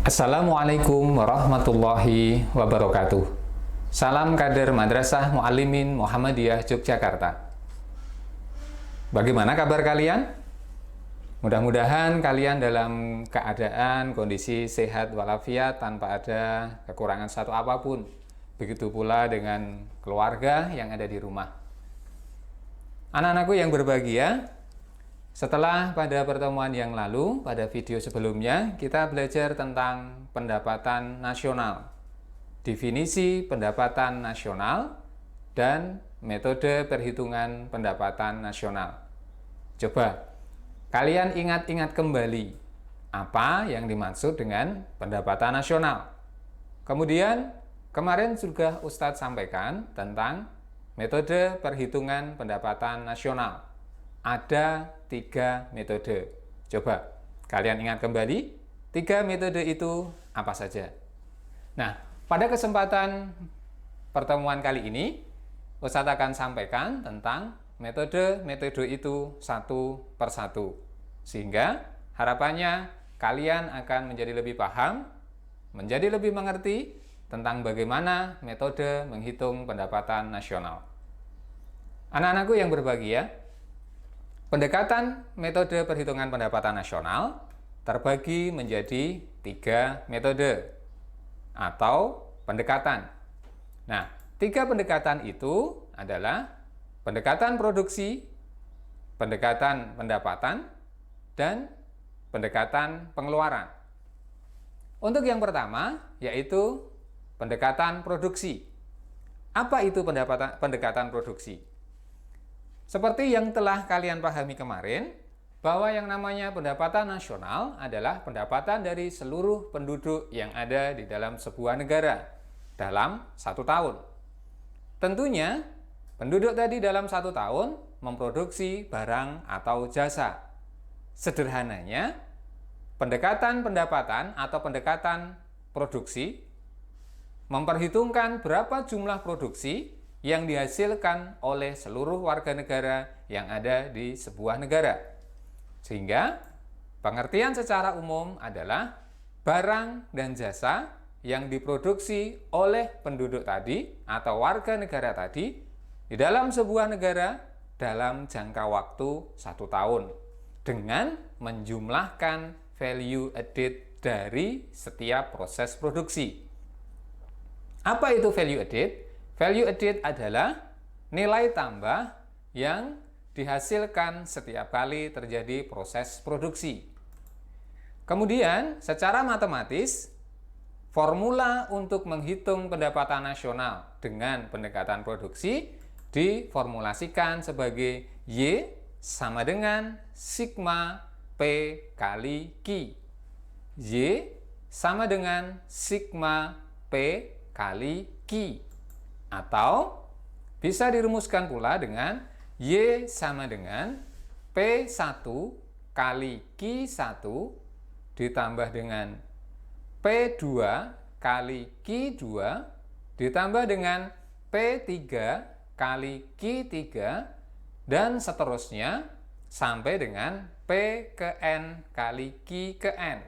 Assalamualaikum warahmatullahi wabarakatuh. Salam kader Madrasah Muallimin Muhammadiyah Yogyakarta. Bagaimana kabar kalian? Mudah-mudahan kalian dalam keadaan kondisi sehat walafiat tanpa ada kekurangan satu apapun. Begitu pula dengan keluarga yang ada di rumah. Anak-anakku yang berbahagia, setelah pada pertemuan yang lalu, pada video sebelumnya, kita belajar tentang pendapatan nasional, definisi pendapatan nasional, dan metode perhitungan pendapatan nasional. Coba, kalian ingat-ingat kembali apa yang dimaksud dengan pendapatan nasional. Kemudian, kemarin juga Ustadz sampaikan tentang metode perhitungan pendapatan nasional. Ada 3 metode. Coba, kalian ingat kembali, 3 metode itu apa saja? Nah, pada kesempatan pertemuan kali ini, Ustadz akan sampaikan tentang metode-metode itu satu persatu. Sehingga harapannya kalian akan menjadi lebih paham, menjadi lebih mengerti tentang bagaimana metode menghitung pendapatan nasional. Anak-anakku yang berbahagia, pendekatan metode perhitungan pendapatan nasional terbagi menjadi 3 metode atau pendekatan. Nah, 3 pendekatan itu adalah pendekatan produksi, pendekatan pendapatan, dan pendekatan pengeluaran. Untuk yang pertama, yaitu pendekatan produksi. Apa itu pendekatan produksi? Seperti yang telah kalian pahami kemarin, bahwa yang namanya pendapatan nasional adalah pendapatan dari seluruh penduduk yang ada di dalam sebuah negara dalam 1 tahun. Tentunya, penduduk tadi dalam 1 tahun memproduksi barang atau jasa. Sederhananya, pendekatan pendapatan atau pendekatan produksi memperhitungkan berapa jumlah produksi yang dihasilkan oleh seluruh warga negara yang ada di sebuah negara. Sehingga pengertian secara umum adalah barang dan jasa yang diproduksi oleh penduduk tadi atau warga negara tadi di dalam sebuah negara dalam jangka waktu 1 tahun dengan menjumlahkan value added dari setiap proses produksi. Apa itu value added? Value added adalah nilai tambah yang dihasilkan setiap kali terjadi proses produksi. Kemudian, secara matematis, formula untuk menghitung pendapatan nasional dengan pendekatan produksi diformulasikan sebagai Y sama dengan sigma P kali Q. Y sama dengan sigma P kali Q. Atau bisa dirumuskan pula dengan Y sama dengan P1 kali Q1 ditambah dengan P2 kali Q2 ditambah dengan P3 kali Q3 dan seterusnya sampai dengan P ke N kali Q ke N.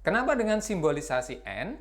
Kenapa dengan simbolisasi N?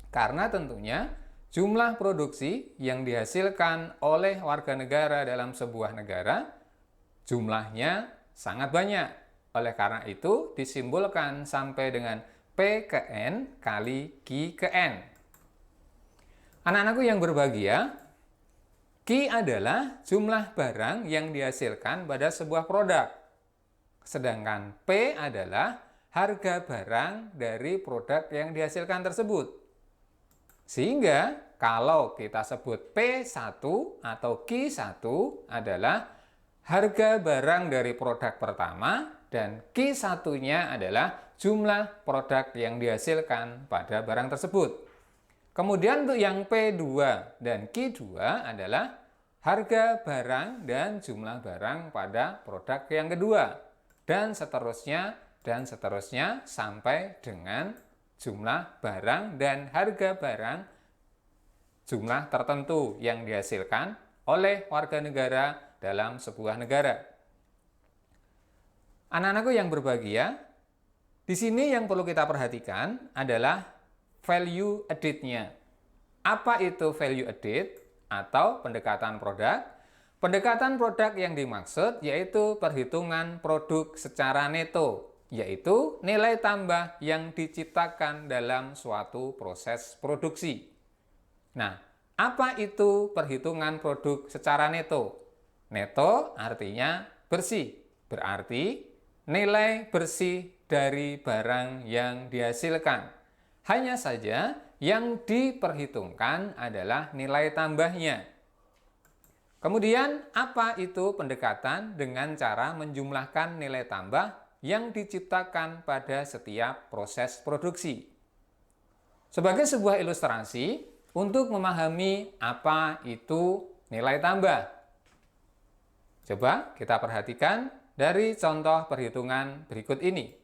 Karena tentunya jumlah produksi yang dihasilkan oleh warga negara dalam sebuah negara jumlahnya sangat banyak. Oleh karena itu disimbolkan sampai dengan P ke N kali Q ke N. Anak-anakku yang berbahagia, Q adalah jumlah barang yang dihasilkan pada sebuah produk. Sedangkan P adalah harga barang dari produk yang dihasilkan tersebut. Sehingga kalau kita sebut P1 atau Q1 adalah harga barang dari produk pertama dan Q1-nya adalah jumlah produk yang dihasilkan pada barang tersebut. Kemudian untuk yang P2 dan Q2 adalah harga barang dan jumlah barang pada produk yang kedua. Dan seterusnya sampai dengan jumlah barang dan harga barang jumlah tertentu yang dihasilkan oleh warga negara dalam sebuah negara. Anak-anakku yang berbahagia, Di sini yang perlu kita perhatikan adalah value added-nya. Apa itu value added atau pendekatan produk? Pendekatan produk yang dimaksud yaitu perhitungan produk secara neto, yaitu nilai tambah yang diciptakan dalam suatu proses produksi. Nah, apa itu perhitungan produk secara neto? Neto artinya bersih, berarti nilai bersih dari barang yang dihasilkan. Hanya saja yang diperhitungkan adalah nilai tambahnya. Kemudian, apa itu pendekatan dengan cara menjumlahkan nilai tambah yang diciptakan pada setiap proses produksi? Sebagai sebuah ilustrasi, untuk memahami apa itu nilai tambah, coba kita perhatikan dari contoh perhitungan berikut ini.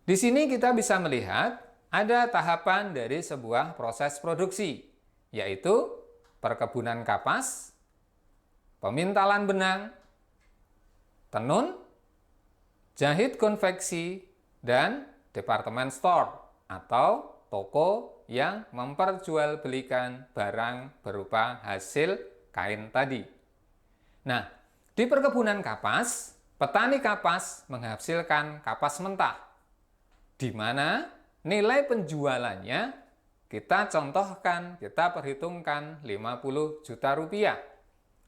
Di sini kita bisa melihat ada tahapan dari sebuah proses produksi, yaitu perkebunan kapas, pemintalan benang, tenun, jahit konveksi, dan departemen store atau toko yang memperjualbelikan barang berupa hasil kain tadi. Nah, di perkebunan kapas, petani kapas menghasilkan kapas mentah, di mana nilai penjualannya kita contohkan, kita perhitungkan 50 juta rupiah.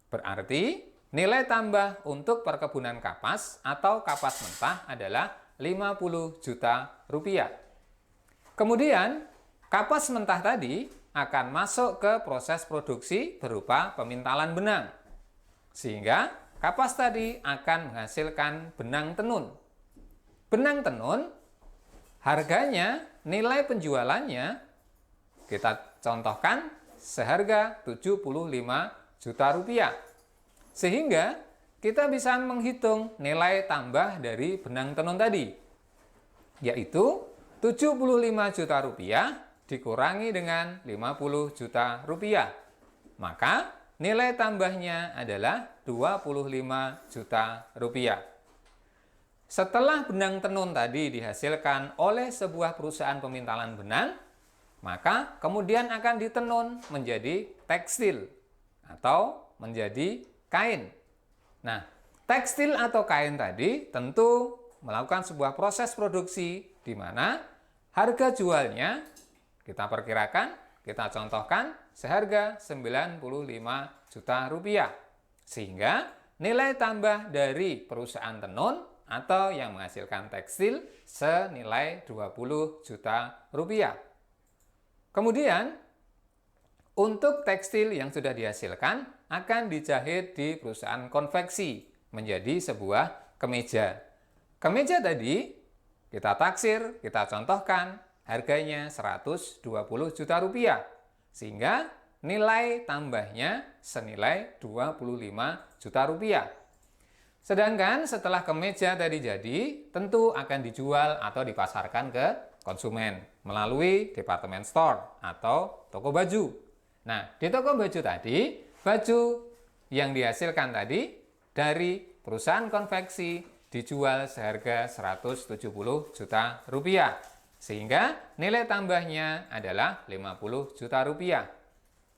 Berarti nilai tambah untuk perkebunan kapas atau kapas mentah adalah 50 juta rupiah. Kemudian, kapas mentah tadi akan masuk ke proses produksi berupa pemintalan benang. Sehingga kapas tadi akan menghasilkan benang tenun. Benang tenun, harganya, nilai penjualannya, kita contohkan seharga 75 juta rupiah. Sehingga kita bisa menghitung nilai tambah dari benang tenun tadi, yaitu 75 juta rupiah dikurangi dengan 50 juta rupiah. Maka nilai tambahnya adalah 25 juta rupiah. Setelah benang tenun tadi dihasilkan oleh sebuah perusahaan pemintalan benang, maka kemudian akan ditenun menjadi tekstil atau menjadi kain. Nah, tekstil atau kain tadi tentu melakukan sebuah proses produksi di mana harga jualnya kita perkirakan, kita contohkan seharga 95 juta rupiah. Sehingga nilai tambah dari perusahaan tenun atau yang menghasilkan tekstil senilai 20 juta rupiah. Kemudian, untuk tekstil yang sudah dihasilkan akan dijahit di perusahaan konveksi menjadi sebuah kemeja. Kemeja tadi kita taksir, kita contohkan harganya 120 juta rupiah. Sehingga nilai tambahnya senilai 25 juta rupiah. Sedangkan setelah kemeja tadi jadi, tentu akan dijual atau dipasarkan ke konsumen melalui departemen store atau toko baju. Nah, di toko baju tadi, baju yang dihasilkan tadi dari perusahaan konveksi dijual seharga 170 juta rupiah. Sehingga nilai tambahnya adalah 50 juta rupiah.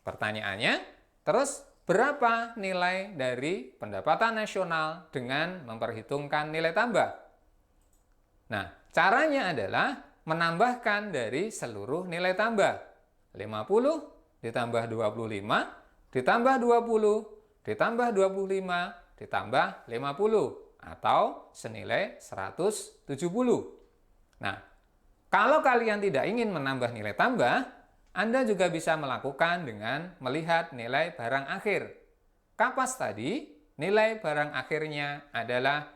Pertanyaannya, terus berapa nilai dari pendapatan nasional dengan memperhitungkan nilai tambah? Nah, caranya adalah menambahkan dari seluruh nilai tambah. 50 ditambah 25, ditambah 20, ditambah 25, ditambah 50, atau senilai 170. Nah, kalau kalian tidak ingin menambah nilai tambah, Anda juga bisa melakukan dengan melihat nilai barang akhir. Kapas tadi, nilai barang akhirnya adalah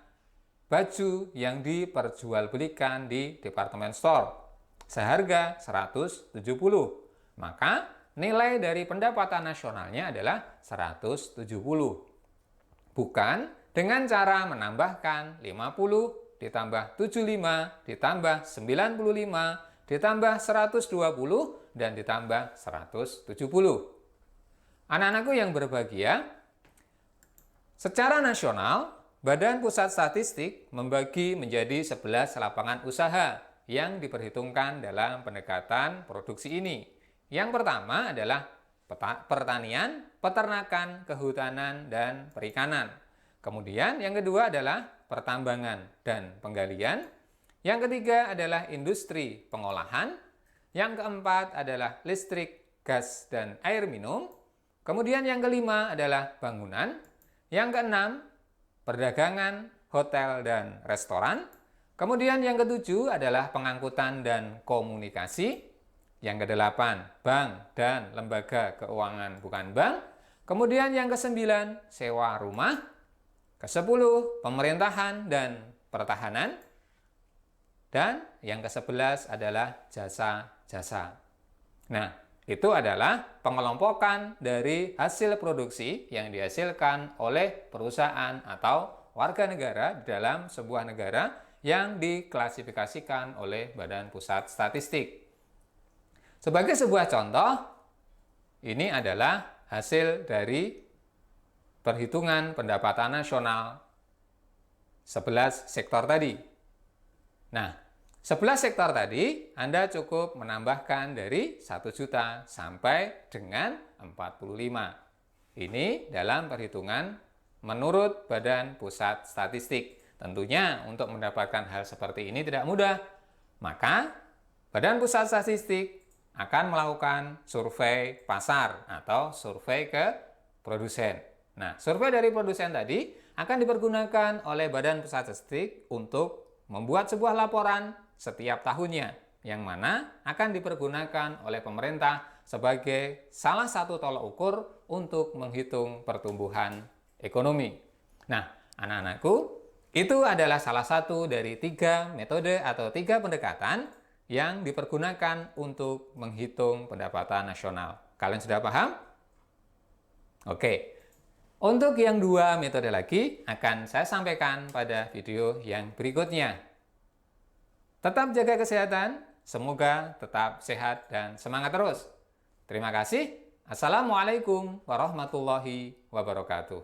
baju yang diperjualbelikan di departemen store seharga 170. Maka nilai dari pendapatan nasionalnya adalah 170. Bukan dengan cara menambahkan 50 ditambah 75 ditambah 95 ditambah 120 dan ditambah 170. Anak-anakku yang berbahagia, secara nasional Badan Pusat Statistik membagi menjadi 11 lapangan usaha yang diperhitungkan dalam pendekatan produksi ini. Yang pertama adalah pertanian, peternakan, kehutanan, dan perikanan. Kemudian yang kedua adalah pertambangan dan penggalian. Yang ketiga adalah industri pengolahan. Yang keempat adalah listrik, gas, dan air minum. Kemudian yang kelima adalah bangunan. Yang keenam, perdagangan, hotel, dan restoran. Kemudian yang ketujuh adalah pengangkutan dan komunikasi. Yang kedelapan, bank dan lembaga keuangan bukan bank. Kemudian yang kesembilan, sewa rumah. Kesepuluh, pemerintahan dan pertahanan. Dan yang ke-11 adalah jasa-jasa. Nah, itu adalah pengelompokan dari hasil produksi yang dihasilkan oleh perusahaan atau warga negara di dalam sebuah negara yang diklasifikasikan oleh Badan Pusat Statistik. Sebagai sebuah contoh, ini adalah hasil dari perhitungan pendapatan nasional 11 sektor tadi. Nah, 11 sektor tadi Anda cukup menambahkan dari 1 juta sampai dengan 45. Ini dalam perhitungan menurut Badan Pusat Statistik. Tentunya untuk mendapatkan hal seperti ini tidak mudah. Maka Badan Pusat Statistik akan melakukan survei pasar atau survei ke produsen. Nah, survei dari produsen tadi akan dipergunakan oleh Badan Pusat Statistik untuk membuat sebuah laporan setiap tahunnya, yang mana akan dipergunakan oleh pemerintah sebagai salah satu tolak ukur untuk menghitung pertumbuhan ekonomi. Nah, anak-anakku, itu adalah salah satu dari 3 metode atau 3 pendekatan yang dipergunakan untuk menghitung pendapatan nasional. Kalian sudah paham? Oke. Untuk yang 2 metode lagi akan saya sampaikan pada video yang berikutnya. Tetap jaga kesehatan, semoga tetap sehat dan semangat terus. Terima kasih. Assalamualaikum warahmatullahi wabarakatuh.